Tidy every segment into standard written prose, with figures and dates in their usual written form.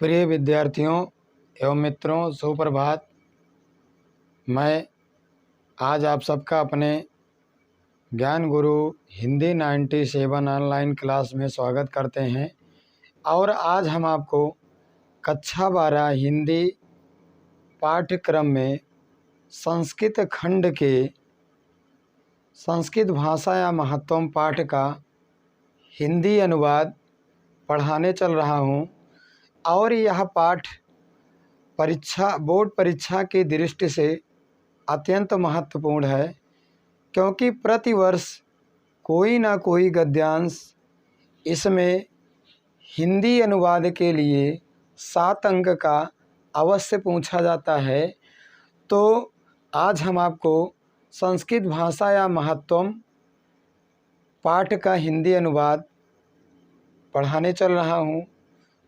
प्रिय विद्यार्थियों एवं मित्रों, सुप्रभात। मैं आज आप सबका अपने ज्ञान गुरु हिंदी 97 ऑनलाइन क्लास में स्वागत करते हैं। और आज हम आपको कक्षा 12 हिंदी पाठ्यक्रम में संस्कृत खंड के संस्कृत भाषा या महत्वम पाठ का हिंदी अनुवाद पढ़ाने चल रहा हूँ। और यह पाठ बोर्ड परीक्षा की दृष्टि से अत्यंत महत्वपूर्ण है, क्योंकि प्रतिवर्ष कोई ना कोई गद्यांश इसमें हिंदी अनुवाद के लिए 7 अंक का अवश्य पूछा जाता है। तो आज हम आपको संस्कृत भाषा या महत्वम पाठ का हिंदी अनुवाद पढ़ाने चल रहा हूँ।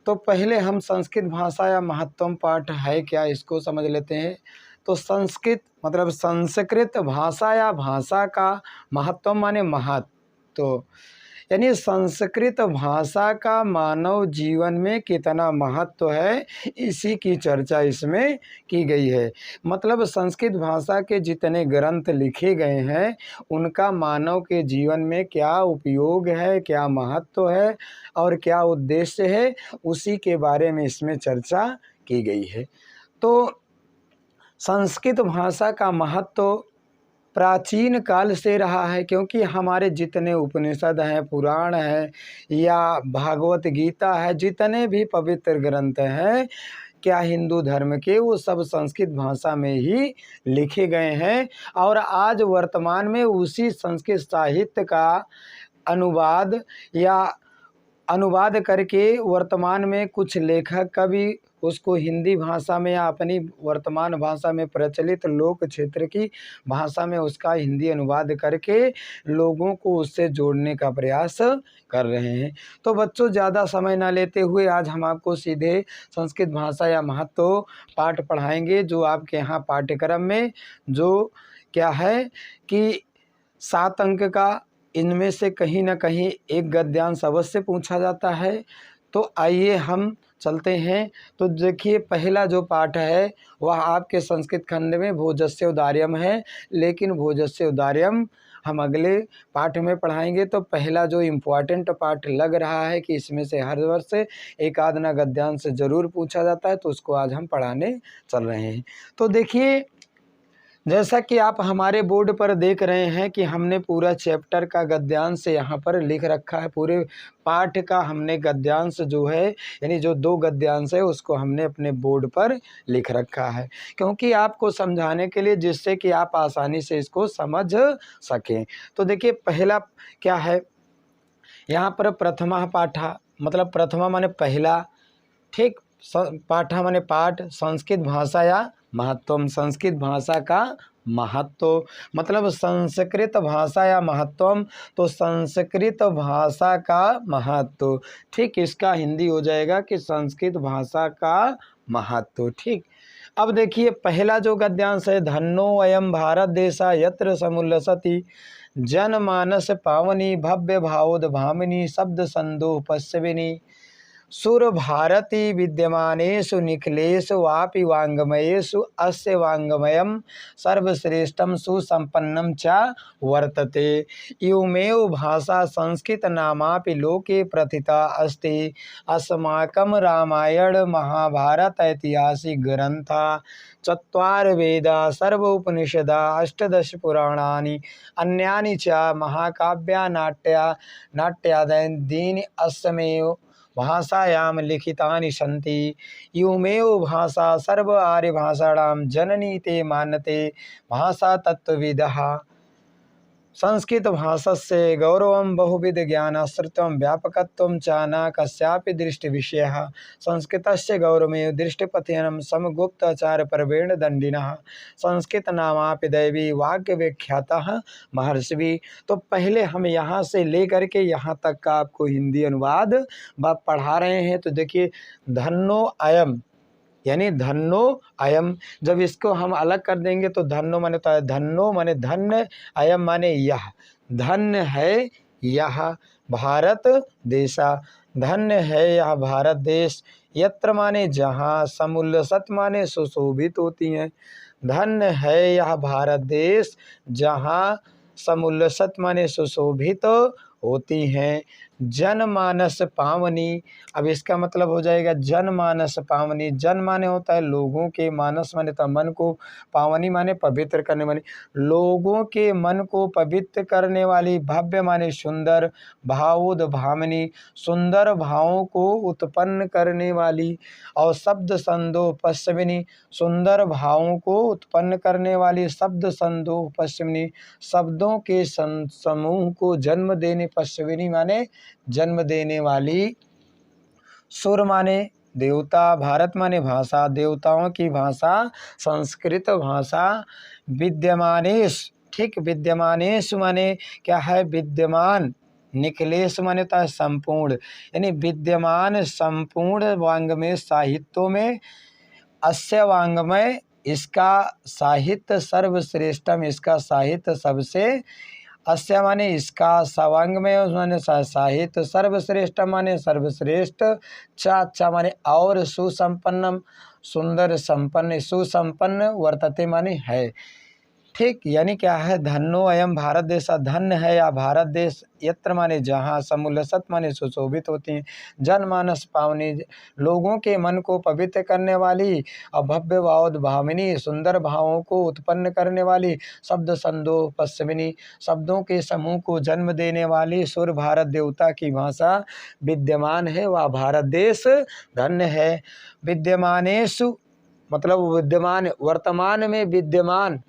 तो पहले हम संस्कृत भाषा या महत्वम पाठ है क्या, इसको समझ लेते हैं। तो संस्कृत मतलब संस्कृत भाषा या भाषा का महत्वम माने महत्व, यानी संस्कृत भाषा का मानव जीवन में कितना महत्व है, इसी की चर्चा इसमें की गई है। मतलब संस्कृत भाषा के जितने ग्रंथ लिखे गए हैं उनका मानव के जीवन में क्या उपयोग है, क्या महत्व है और क्या उद्देश्य है, उसी के बारे में इसमें चर्चा की गई है। तो संस्कृत भाषा का महत्व प्राचीन काल से रहा है, क्योंकि हमारे जितने उपनिषद हैं, पुराण हैं या भागवत गीता है, जितने भी पवित्र ग्रंथ हैं क्या हिंदू धर्म के, वो सब संस्कृत भाषा में ही लिखे गए हैं। और आज वर्तमान में उसी संस्कृत साहित्य का अनुवाद करके वर्तमान में कुछ लेखक कवि उसको हिंदी भाषा में या अपनी वर्तमान भाषा में प्रचलित लोक क्षेत्र की भाषा में उसका हिंदी अनुवाद करके लोगों को उससे जोड़ने का प्रयास कर रहे हैं। तो बच्चों, ज़्यादा समय ना लेते हुए आज हम आपको सीधे संस्कृत भाषा या महत्व पाठ पढ़ाएंगे, जो आपके यहाँ पाठ्यक्रम में जो क्या है कि 7 अंक का, इनमें से कहीं ना कहीं एक गद्यांश अवश्य पूछा जाता है। तो आइए हम चलते हैं। तो देखिए, पहला जो पाठ है वह आपके संस्कृत खंड में भोजस्य उदार्यम है, लेकिन भोजस्य उदार्यम हम अगले पाठ में पढ़ाएंगे। तो पहला जो इम्पोर्टेंट पाठ लग रहा है कि इसमें से हर वर्ष एक आध ना गद्यांश जरूर पूछा जाता है, तो उसको आज हम पढ़ाने चल रहे हैं। तो देखिए, जैसा कि आप हमारे बोर्ड पर देख रहे हैं कि हमने पूरा चैप्टर का गद्यांश यहाँ पर लिख रखा है। पूरे पाठ का हमने गद्यांश जो है, यानी जो 2 गद्यांश है, उसको हमने अपने बोर्ड पर लिख रखा है, क्योंकि आपको समझाने के लिए, जिससे कि आप आसानी से इसको समझ सकें। तो देखिए, पहला क्या है यहाँ पर, प्रथमा पाठा, मतलब प्रथमा माने पहला, ठीक, पाठा माने पाठ, संस्कृत भाषा या महत्वम, संस्कृत भाषा का महत्व, मतलब संस्कृत भाषा या महत्वम, तो संस्कृत भाषा का महत्व, ठीक, इसका हिंदी हो जाएगा कि संस्कृत भाषा का महत्व। ठीक, अब देखिए पहला जो गद्यांश है, धन्नो अयम भारत देशा यत्र समुल्लसति जनमानस पावनी भव्य भावोद भामिनी शब्द संदो पश्यविनी सुर भारती विद्यमानेषु निखिलेषु वापि वाङ्मयेषु अस्य वाङ्मयं सर्वश्रेष्ठं सुसम्पन्नं च वर्तते। इयमेव भाषा संस्कृत नामापि लोके प्रथिता अस्ति। अस्माकं रामायण महाभारत ऐतिहासिक ग्रंथा, 4 वेदा, सर्व उपनिषदा, 18 पुराणानि अन्यानि च महाकाव्या नाट्यादीनि अस्यमेव भाषायां लिखितानि सन्ति। इयमेव भाषा सर्व आर्य भाषाणां जननी ते मान्यते भाषा तत्त्वविदः। संस्कृत भाषस्य गौरवं बहुविध ज्ञानाश्रितं व्यापकत्वं च न कस्यापि दृष्टिविषयः। संस्कृतस्य गौरवमेव दृष्टिपथेन समगुप्ताचार्यपर्वेण दण्डिनः। संस्कृत नामापि दैवी वाक्यव्याख्यातः महर्षिभिः। तो पहले हम यहाँ से लेकर के यहाँ तक का आपको हिंदी अनुवाद पढ़ा रहे हैं। तो देखिए, धन्नो अयम, यानी धन्नो अयम, जब इसको हम अलग कर देंगे तो धन्नो माने, तो धन्नो माने धन्य, अयम माने यह, धन्य है यह, भारत देशा, धन्य है यह भारत देश, यत्र माने जहाँ, समुल्लसत माने सुशोभित होती हैं। धन्य है यह भारत देश, जहाँ समुल्लसत माने सुशोभित होती हैं। जनमानस पावनी, अब इसका मतलब हो जाएगा जनमानस पावनी। जन माने होता है लोगों के, मानस माने तो मन को, पावनी माने पवित्र करने वाली, लोगों के मन को पवित्र करने वाली, भव्य माने सुंदर, भावोद भामिनी, सुंदर भावों को उत्पन्न करने वाली, और शब्द संदो पश्चिमिनी, सुंदर भावों को उत्पन्न करने वाली, शब्द संदो पश्चिमिनी, शब्दों के समूह को जन्म देने, पश्चिमिनी माने जन्म देने वाली, सुर माने देवता, भारत माने भाषा, देवताओं की भाषा, संस्कृत भाषा, विद्यमानेश, ठीक, विद्यमानेश माने क्या है, विद्यमान, निखिलेश माने होता है संपूर्ण, यानी विद्यमान संपूर्ण वांग्मय साहित्यों में, अस्य वांग्मय, इसका साहित्य, सर्वश्रेष्ठम, इसका साहित्य सबसे, अस्य माने इसका, सवांग्मय माने साहित्य, सर्वश्रेष्ठ माने सर्वश्रेष्ठ, चा माने और, सुसंपन्नम सुंदर संपन्न, सुसंपन्न, वर्तते माने है, ठीक, यानी क्या है, धन्नो अयम भारत देश, धन्य है या भारत देश, यत्र माने जहाँ, समुल्लसत माने सुशोभित होती हैं, जनमानस पावनी, लोगों के मन को पवित्र करने वाली, और भव्य भावोद भामिनी, सुंदर भावों को उत्पन्न करने वाली, शब्द संदो पश्चिमिनी, शब्दों के समूह को जन्म देने वाली, सुर भारत देवता की भाषा, विद्यमान है वह भारत देश धन्य है। विद्यमानेषु मतलब विद्यमान, वर्तमान में विद्यमान,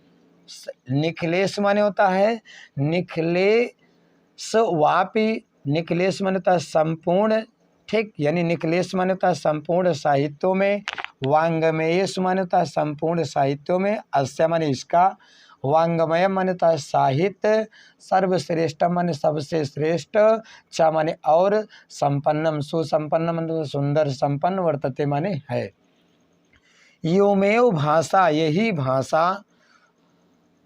निखिलेश माने होता है निखिलेश वापी, निखिलेश माने होता है संपूर्ण, ठीक, यानी निखिलेश माने होता है संपूर्ण साहित्यों में, वांग्मयेश माने होता है संपूर्ण साहित्यों में, अस्य माने इसका, वांग्मय माने होता है साहित्य, सर्वश्रेष्ठ माने सबसे श्रेष्ठ, च माने और, संपन्नम सुसंपन्न माने सुंदर संपन्न, वर्तते माने है। योमेव भाषा, यही भाषा,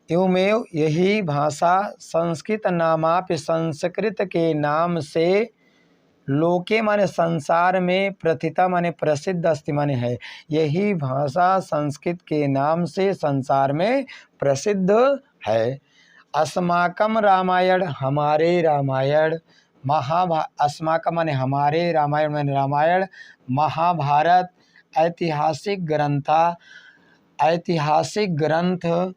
एवमेव यही भाषा, संस्कृत नामापि, संस्कृत के नाम से, लोके माने संसार में, प्रथिता माने प्रसिद्ध, अस्ति माने है, यही भाषा संस्कृत के नाम से संसार में प्रसिद्ध है। अस्माकम रामायण, हमारे रामायण, अस्माकम माने हमारे, रामायण माने रामायण, महाभारत, ऐतिहासिक ग्रंथा, ऐतिहासिक ग्रंथ,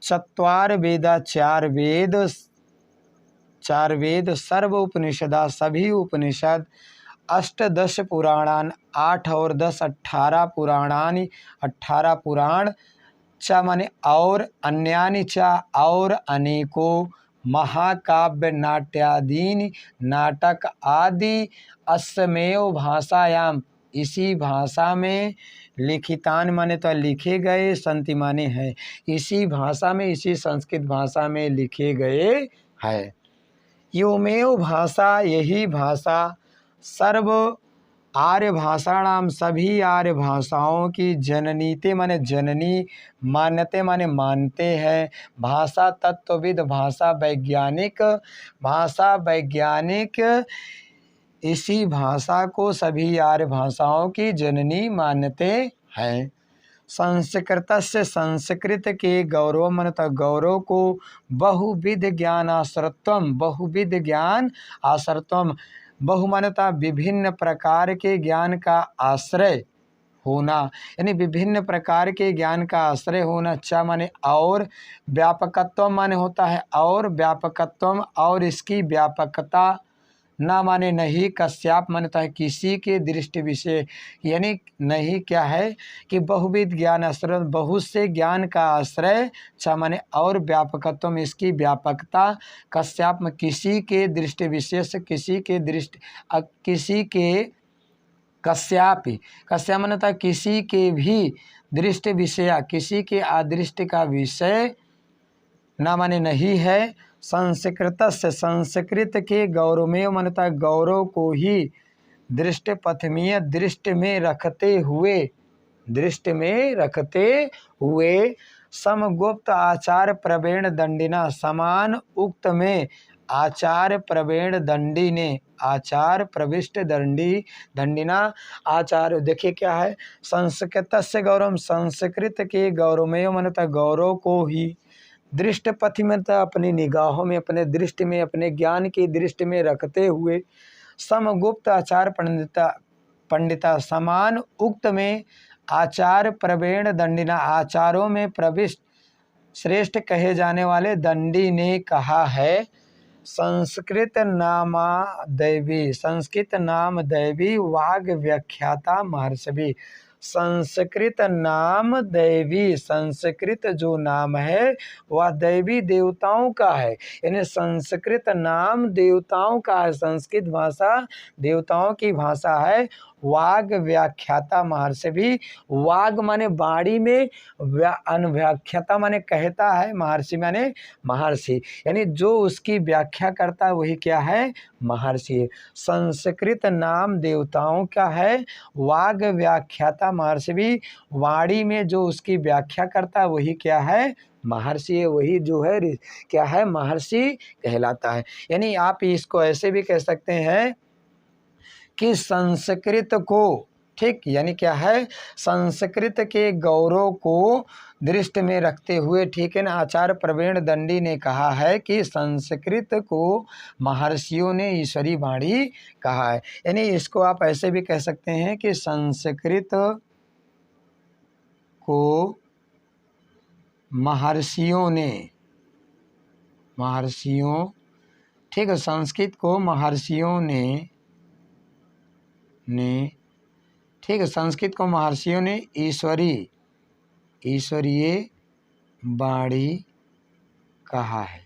चत्वार वेदा, चार वेद, सर्व उपनिषदा, सभी उपनिषद, अष्टदश पुराणान, 8 और 10, 18 पुराणानि, 18 पुराण, च माने और, अन्यानि च और अनेकों, महाकाव्य नाट्यादीनि, नाटक आदि, अस्मेव भाषायाम, इसी भाषा में, लिखितान माने तो लिखे गए, संति माने हैं, इसी भाषा में, इसी संस्कृत भाषा में लिखे गए हैं। योमेव भाषा, यही भाषा, सर्व आर्य भाषाणाम, सभी आर्य भाषाओं की, जननीते माने जननी, मान्यते माने मानते हैं, भाषा तत्वविद, भाषा वैज्ञानिक, भाषा वैज्ञानिक, इसी भाषा को सभी आर्य भाषाओं की जननी मानते हैं। संस्कृत से, संस्कृत के गौरव मनता, गौरव को, बहुविध ज्ञान आश्रत्वम, बहुविध ज्ञान आश्रत्वम, बहुमानता विभिन्न प्रकार के ज्ञान का आश्रय होना, यानी विभिन्न प्रकार के ज्ञान का आश्रय होना, च माने और, व्यापकत्व माने होता है और, व्यापकत्व और इसकी व्यापकता, ना माने नहीं, कश्याप मानता है किसी के दृष्टि विषय, यानी नहीं क्या है कि बहुविध ज्ञान आश्रय, बहुत से ज्ञान का आश्रय, छ माने और, व्यापकत्व में इसकी व्यापकता, कश्याप में किसी के दृष्टि विशेष, किसी के दृष्टि, किसी के, कश्यापि, कश्याप मानता है किसी के भी दृष्टि विषय, किसी के अदृष्टि का विषय, ना माने नहीं है। संस्कृत से, संस्कृत के गौरवमेव मानता गौरव को ही, दृष्टि पथमीय, दृष्टि में रखते हुए, दृष्टि में रखते हुए, समगुप्त आचार प्रवीण दंडिना, समान उक्त में आचार्य प्रवीण दंडी ने, आचार्य प्रविष्ट दंडी दंडिना आचार्य, देखिए क्या है, संस्कृतस्य गौरव, संस्कृत के गौरवमय मनता गौरव को ही, दृष्ट पथि मनता अपनी निगाहों में, अपने दृष्टि में, अपने ज्ञान की दृष्टि में रखते हुए, समगुप्त आचार्य पंडिता पंडिता समान उक्त में आचार्य प्रवीण दंडिना, आचारों में प्रविष्ट श्रेष्ठ कहे जाने वाले दंडी ने कहा है, संस्कृत नामा दैवी, संस्कृत नाम दैवी वाग व्याख्याता महर्षि, संस्कृत नाम दैवी, संस्कृत जो नाम है वह दैवी देवताओं का है, यानी संस्कृत नाम देवताओं का है, संस्कृत भाषा देवताओं की भाषा है। वाग व्याख्याता महर्षि भी, वाग माने बाणी में, अनुव्याख्याता माने कहता है, महर्षि माने महर्षि, यानी जो उसकी व्याख्या करता है वही क्या है, महर्षि है। संस्कृत नाम देवताओं का है, वाग व्याख्याता महर्षि भी, वाणी में जो उसकी व्याख्या करता है वही क्या है, महर्षि है, वही जो है क्या है, महर्षि कहलाता है। यानी आप इसको ऐसे भी कह सकते हैं कि संस्कृत को, ठीक, यानी क्या है, संस्कृत के गौरव को दृष्टि में रखते हुए, ठीक है ना, आचार्य प्रवीण दंडी ने कहा है कि संस्कृत को महर्षियों ने ईश्वरी वाणी कहा है। यानी इसको आप ऐसे भी कह सकते हैं कि संस्कृत को महर्षियों ने, महर्षियों, ठीक है, संस्कृत को महर्षियों ने ठीक है, संस्कृत को महर्षियों ने ईश्वरीय वाणी कहा है,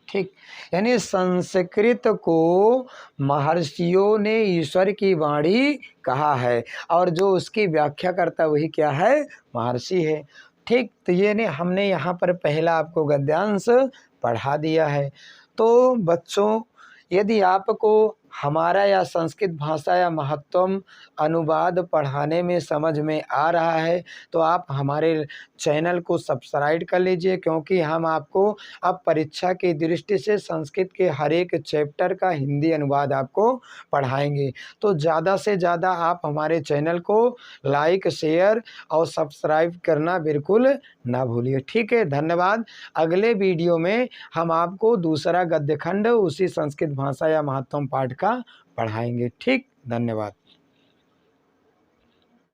ठीक, यानी संस्कृत को महर्षियों ने ईश्वर की वाणी कहा है, और जो उसकी व्याख्या करता है वही क्या है, महर्षि है, ठीक। तो ये ने हमने यहाँ पर पहला आपको गद्यांश पढ़ा दिया है। तो बच्चों, यदि आपको हमारा या संस्कृत भाषा या महत्तम अनुवाद पढ़ाने में समझ में आ रहा है तो आप हमारे चैनल को सब्सक्राइब कर लीजिए, क्योंकि हम आपको अब परीक्षा की दृष्टि से संस्कृत के हर एक चैप्टर का हिंदी अनुवाद आपको पढ़ाएंगे। तो ज़्यादा से ज़्यादा आप हमारे चैनल को लाइक, शेयर और सब्सक्राइब करना बिल्कुल ना भूलिए, ठीक है। धन्यवाद। अगले वीडियो में हम आपको दूसरा गद्य खंड उसी संस्कृत भाषा या महत्तम पाठ का पढ़ाएंगे, ठीक। धन्यवाद।